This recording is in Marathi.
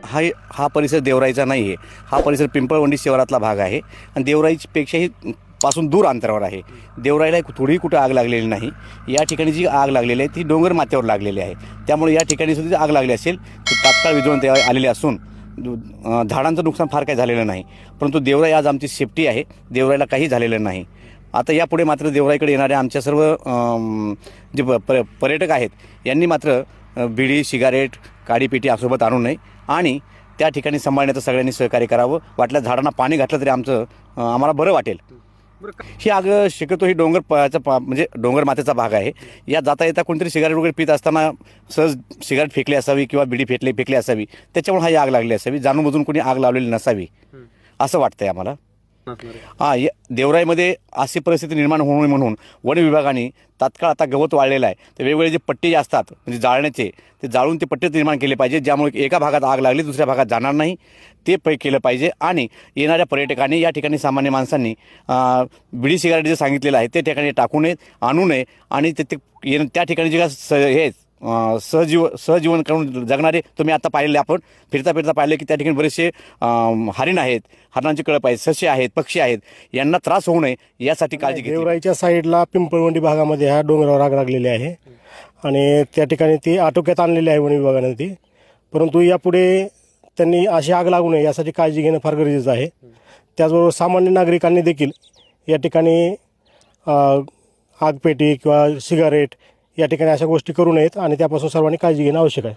हा परिसर देवराईचा नाही आहे. हा परिसर पिंपळवंडी शिवारातला भाग आहे आणि देवराईपेक्षाही पासून दूर अंतरावर आहे. देवराईला थोडीही कुठे आग लागलेली नाही. या ठिकाणी जी आग लागलेली आहे ती डोंगर माथ्यावर लागलेली आहे. त्यामुळे या ठिकाणी सुद्धा आग लागली असेल तर तात्काळ विझवून आलेली असून झाडांचं नुकसान फार काही झालेलं नाही. परंतु देवराई आज आमची सेफ्टी आहे. देवराईला काही झालेलं नाही. आता यापुढे मात्र देवराईकडे येणाऱ्या आमच्या सर्व जे पर्यटक आहेत यांनी मात्र बिडी सिगारेट काडीपेटी सोबत आणू नये आणि त्या ठिकाणी सांभाळण्याचं सगळ्यांनी सहकार्य करावं. वाटल्यास झाडांना पाणी घातलं तरी आम्हाला बरं वाटेल. ही आग शक्यतो ही म्हणजे डोंगर माथ्याचा भाग आहे. या जाता येता कोणतरी सिगारेट वगैरे पित असताना सहज सिगारेट फेकली असावी किंवा बिडी फेकली असावी, त्याच्यामुळे ही आग लागली असावी. जाणूनबुजून कोणी आग लावलेली नसावी असं वाटतंय आम्हाला. देवराईमध्ये अशी परिस्थिती निर्माण होऊ नये म्हणून वन विभागाने तात्काळ आता गवत वाळलेलं आहे तर वेगवेगळे जे पट्टे असतात म्हणजे जाळण्याचे ते जाळून ते पट्टे निर्माण केले पाहिजे, ज्यामुळे एका भागात आग लागली दुसऱ्या भागात जाणार नाही ते केलं पाहिजे. आणि येणाऱ्या पर्यटकांनी या ठिकाणी सामान्य माणसांनी बिडी सिगारेट जे सांगितलेलं आहे ते ठिकाणी टाकू नये, आणू नये आणि त्या ठिकाणी जे हे सहजीवन करून जगणारे तुम्ही आता पाहिले, आपण फिरता पाहिले की त्या ठिकाणी बरेचसे हरिण आहेत, हरणांची कळप आहेत, ससे आहेत, पक्षी आहेत. यांना त्रास होऊ नये यासाठी काळजी घेतली. देवराईच्या साईडला पिंपळवंडी भागामध्ये ह्या डोंगरावर आग लागलेली आहे आणि त्या ठिकाणी ती आटोक्यात आणलेली आहे वन विभागाने ती. परंतु यापुढे त्यांनी अशी आग लागू नये यासाठी काळजी घेणं फार गरजेचं आहे. त्याचबरोबर सामान्य नागरिकांनी देखील या ठिकाणी आगपेटी किंवा सिगारेट या ठिकाणी अशा गोष्टी करू नयेत आणि त्यापासून सर्वांनी काळजी घेणं आवश्यक आहे.